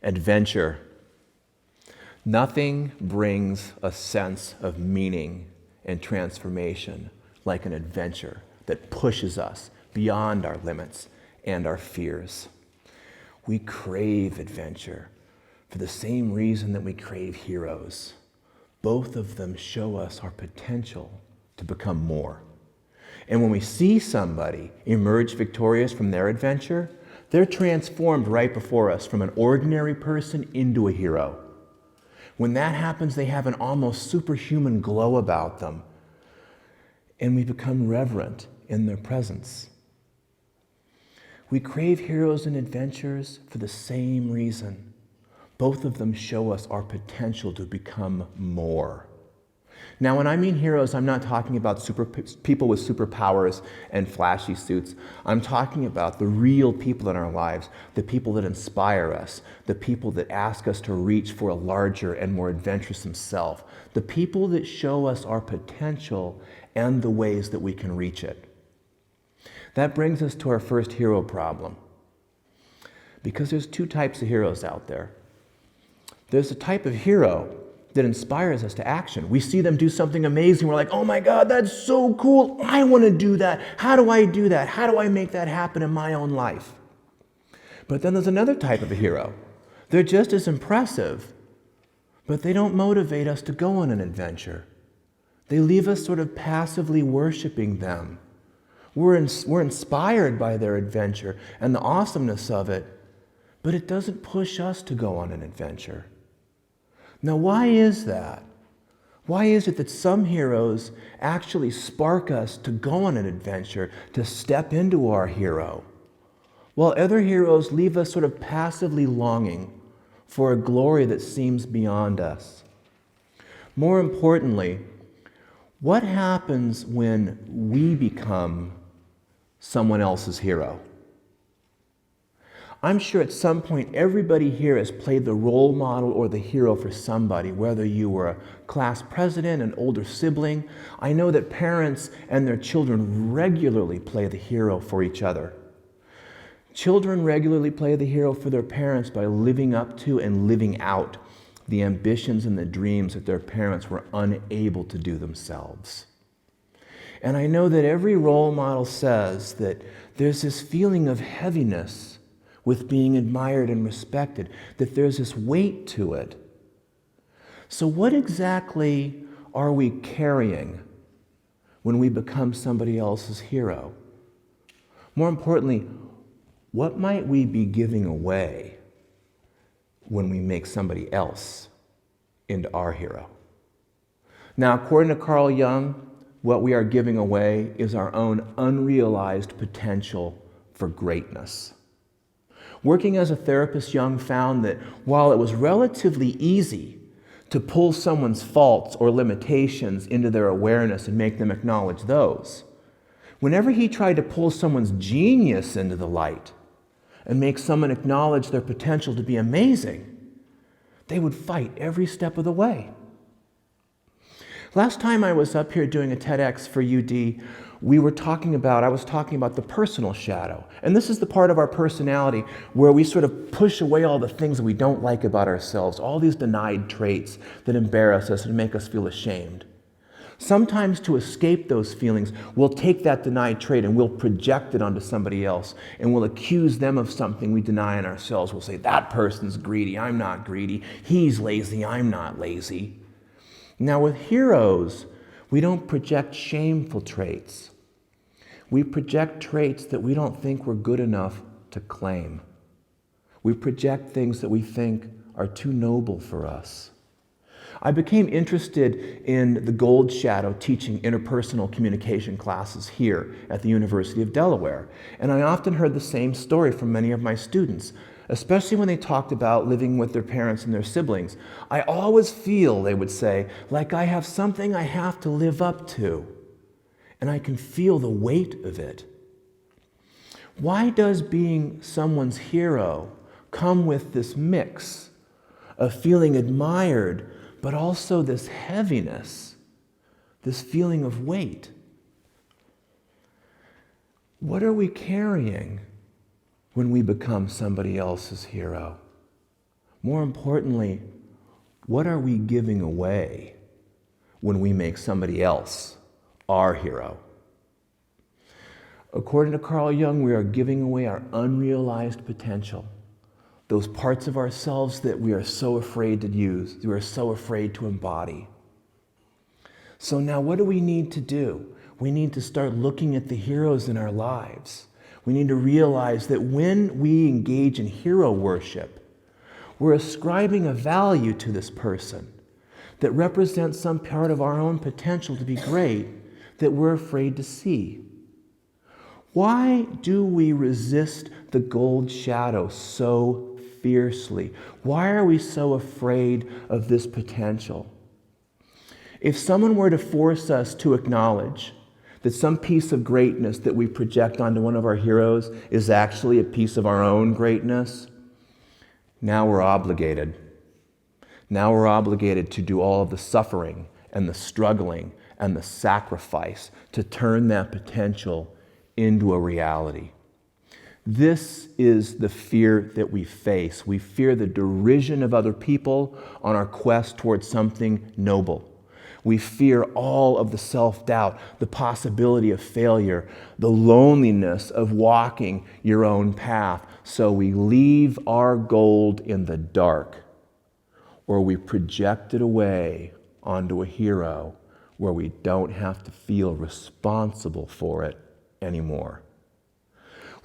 Adventure. Nothing brings a sense of meaning and transformation like an adventure that pushes us beyond our limits and our fears. We crave adventure for the same reason that we crave heroes. Both of them show us our potential to become more. And when we see somebody emerge victorious from their adventure, they're transformed right before us from an ordinary person into a hero. When that happens, they have an almost superhuman glow about them, and we become reverent in their presence. We crave heroes and adventures for the same reason. Both of them show us our potential to become more. Now, when I mean heroes, I'm not talking about people with superpowers and flashy suits. I'm talking about the real people in our lives, the people that inspire us, the people that ask us to reach for a larger and more adventuresome self, the people that show us our potential and the ways that we can reach it. That brings us to our first hero problem. Because there's two types of heroes out there. There's a type of hero that inspires us to action. We see them do something amazing. We're like, oh my God, that's so cool. I want to do that. How do I do that? How do I make that happen in my own life? But then there's another type of a hero. They're just as impressive, but they don't motivate us to go on an adventure. They leave us sort of passively worshiping them. We're inspired by their adventure and the awesomeness of it, but it doesn't push us to go on an adventure. Now, why is that? Why is it that some heroes actually spark us to go on an adventure, to step into our hero, while other heroes leave us sort of passively longing for a glory that seems beyond us? More importantly, what happens when we become someone else's hero? I'm sure at some point everybody here has played the role model or the hero for somebody, whether you were a class president, an older sibling. I know that parents and their children regularly play the hero for each other. Children regularly play the hero for their parents by living up to and living out the ambitions and the dreams that their parents were unable to do themselves. And I know that every role model says that there's this feeling of heaviness with being admired and respected, that there's this weight to it. So what exactly are we carrying when we become somebody else's hero? More importantly, what might we be giving away when we make somebody else into our hero? Now, according to Carl Jung, what we are giving away is our own unrealized potential for greatness. Working as a therapist, Jung found that while it was relatively easy to pull someone's faults or limitations into their awareness and make them acknowledge those, whenever he tried to pull someone's genius into the light and make someone acknowledge their potential to be amazing, they would fight every step of the way. Last time I was up here doing a TEDx for UD, I was talking about the personal shadow. And this is the part of our personality where we sort of push away all the things that we don't like about ourselves, all these denied traits that embarrass us and make us feel ashamed. Sometimes to escape those feelings, we'll take that denied trait and we'll project it onto somebody else, and we'll accuse them of something we deny in ourselves. We'll say, that person's greedy, I'm not greedy. He's lazy, I'm not lazy. Now with heroes, we don't project shameful traits. We project traits that we don't think we're good enough to claim. We project things that we think are too noble for us. I became interested in the gold shadow teaching interpersonal communication classes here at the University of Delaware. And I often heard the same story from many of my students, especially when they talked about living with their parents and their siblings. I always feel, they would say, like I have something I have to live up to, and I can feel the weight of it. Why does being someone's hero come with this mix of feeling admired, but also this heaviness, this feeling of weight? What are we carrying when we become somebody else's hero? More importantly, what are we giving away when we make somebody else our hero? According to Carl Jung, we are giving away our unrealized potential, those parts of ourselves that we are so afraid to use, we are so afraid to embody. So now what do we need to do? We need to start looking at the heroes in our lives. We need to realize that when we engage in hero worship, we're ascribing a value to this person that represents some part of our own potential to be great that we're afraid to see. Why do we resist the gold shadow so fiercely? Why are we so afraid of this potential? If someone were to force us to acknowledge that some piece of greatness that we project onto one of our heroes is actually a piece of our own greatness, now we're obligated. Now we're obligated to do all of the suffering and the struggling and the sacrifice to turn that potential into a reality. This is the fear that we face. We fear the derision of other people on our quest towards something noble. We fear all of the self-doubt, the possibility of failure, the loneliness of walking your own path. So we leave our gold in the dark, or we project it away onto a hero where we don't have to feel responsible for it anymore.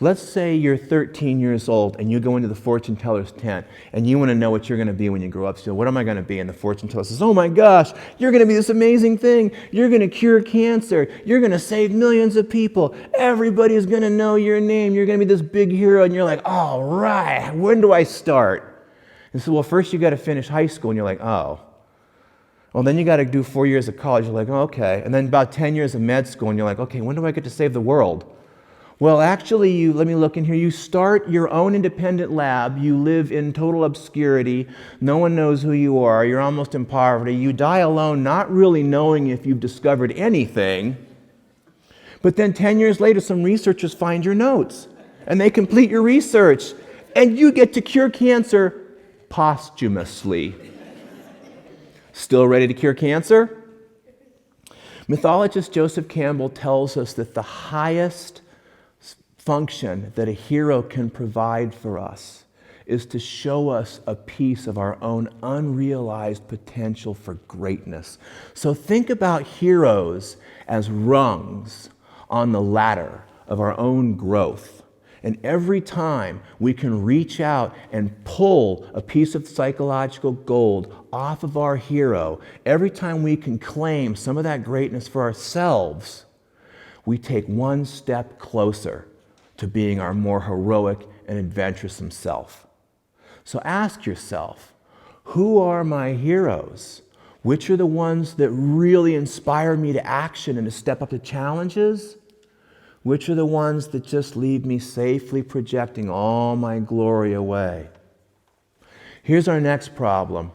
Let's say you're 13 years old and you go into the fortune teller's tent and you want to know what you're going to be when you grow up. So what am I going to be? And the fortune teller says, oh my gosh, you're going to be this amazing thing. You're going to cure cancer. You're going to save millions of people. Everybody's going to know your name. You're going to be this big hero. And you're like, all right, when do I start? And so, well, first you got to finish high school. And you're like, oh. Well, then you got to do 4 years of college. You're like, oh, okay. And then about 10 years of med school. And you're like, okay, when do I get to save the world? Well, actually, let me look in here. You start your own independent lab. You live in total obscurity. No one knows who you are. You're almost in poverty. You die alone, not really knowing if you've discovered anything. But then 10 years later, some researchers find your notes, and they complete your research, and you get to cure cancer posthumously. Still ready to cure cancer? Mythologist Joseph Campbell tells us that the highest function that a hero can provide for us is to show us a piece of our own unrealized potential for greatness. So think about heroes as rungs on the ladder of our own growth. And every time we can reach out and pull a piece of psychological gold off of our hero, every time we can claim some of that greatness for ourselves, we take one step closer to being our more heroic and adventuresome self. So ask yourself, who are my heroes? Which are the ones that really inspire me to action and to step up to challenges? Which are the ones that just leave me safely projecting all my glory away? Here's our next problem.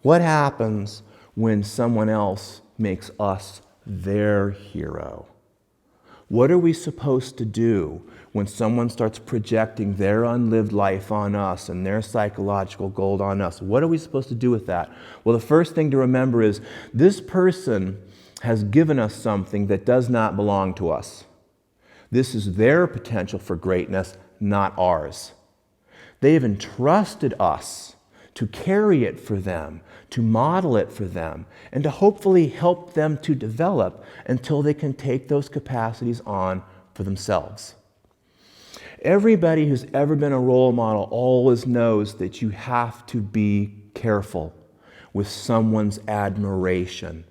What happens when someone else makes us their hero? What are we supposed to do when someone starts projecting their unlived life on us and their psychological gold on us? What are we supposed to do with that? Well, the first thing to remember is this person has given us something that does not belong to us. This is their potential for greatness, not ours. They have entrusted us to carry it for them, to model it for them, and to hopefully help them to develop until they can take those capacities on for themselves. Everybody who's ever been a role model always knows that you have to be careful with someone's admiration.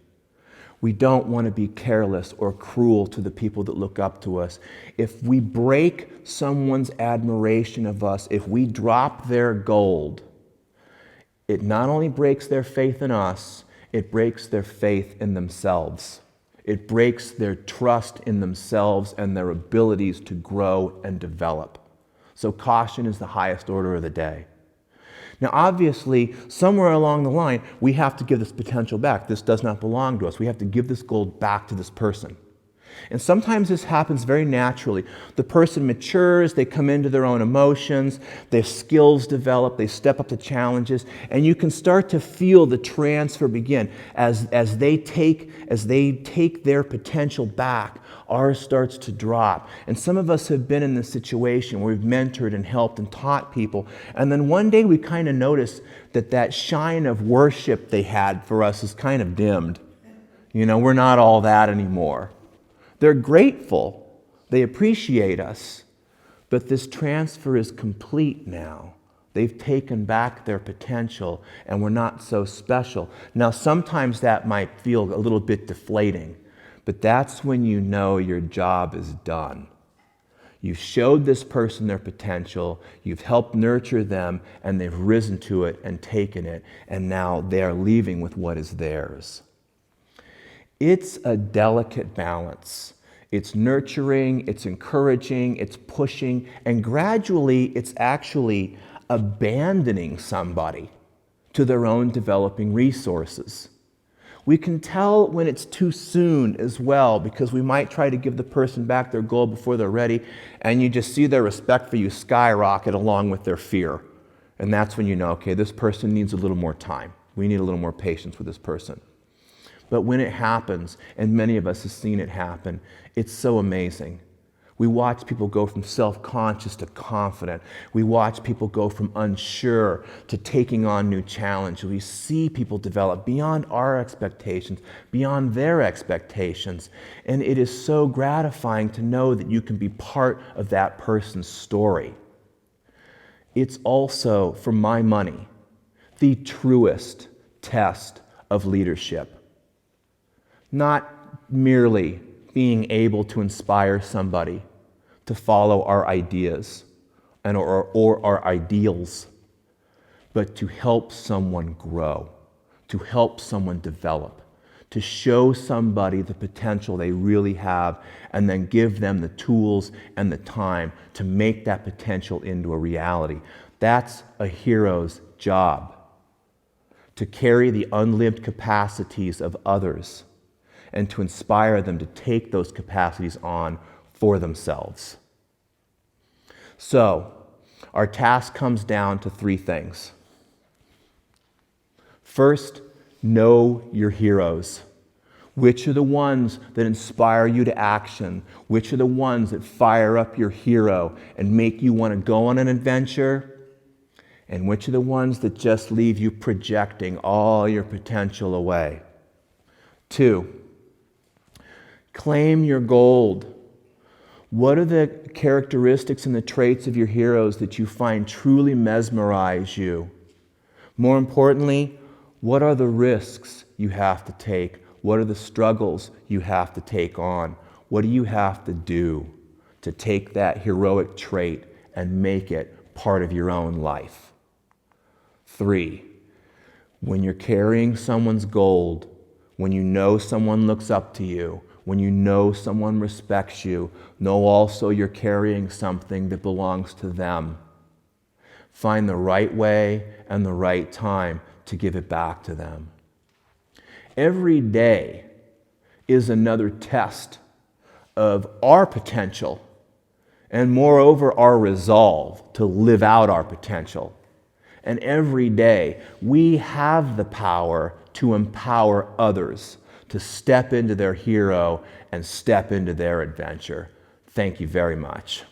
We don't want to be careless or cruel to the people that look up to us. If we break someone's admiration of us, if we drop their gold, it not only breaks their faith in us, it breaks their faith in themselves. It breaks their trust in themselves and their abilities to grow and develop. So caution is the highest order of the day. Now, obviously, somewhere along the line, we have to give this potential back. This does not belong to us. We have to give this gold back to this person. And sometimes this happens very naturally. The person matures, they come into their own emotions, their skills develop, they step up to challenges, and you can start to feel the transfer begin. As they take their potential back, ours starts to drop. And some of us have been in this situation where we've mentored and helped and taught people, and then one day we kind of notice that shine of worship they had for us is kind of dimmed. We're not all that anymore. They're grateful. They appreciate us. But this transfer is complete now. They've taken back their potential, and we're not so special. Now, sometimes that might feel a little bit deflating, but that's when you know your job is done. You've showed this person their potential, you've helped nurture them, and they've risen to it and taken it, and now they're leaving with what is theirs. It's a delicate balance. It's nurturing, it's encouraging, it's pushing, and gradually it's actually abandoning somebody to their own developing resources. We can tell when it's too soon as well, because we might try to give the person back their goal before they're ready, and you just see their respect for you skyrocket along with their fear. And that's when you know, okay, this person needs a little more time. We need a little more patience with this person. But when it happens, and many of us have seen it happen, it's so amazing. We watch people go from self-conscious to confident. We watch people go from unsure to taking on new challenges. We see people develop beyond our expectations, beyond their expectations. And it is so gratifying to know that you can be part of that person's story. It's also, for my money, the truest test of leadership. Not merely being able to inspire somebody to follow our ideas or our ideals, but to help someone grow, to help someone develop, to show somebody the potential they really have, and then give them the tools and the time to make that potential into a reality. That's a hero's job, to carry the unlived capacities of others and to inspire them to take those capacities on for themselves. So, our task comes down to 3 things. First, know your heroes. Which are the ones that inspire you to action? Which are the ones that fire up your hero and make you want to go on an adventure? And which are the ones that just leave you projecting all your potential away? 2, claim your gold. What are the characteristics and the traits of your heroes that you find truly mesmerize you? More importantly, what are the risks you have to take? What are the struggles you have to take on? What do you have to do to take that heroic trait and make it part of your own life? 3, when you're carrying someone's gold, when you know someone looks up to you, when you know someone respects you, know also you're carrying something that belongs to them. Find the right way and the right time to give it back to them. Every day is another test of our potential and moreover our resolve to live out our potential. And every day we have the power to empower others to step into their hero and step into their adventure. Thank you very much.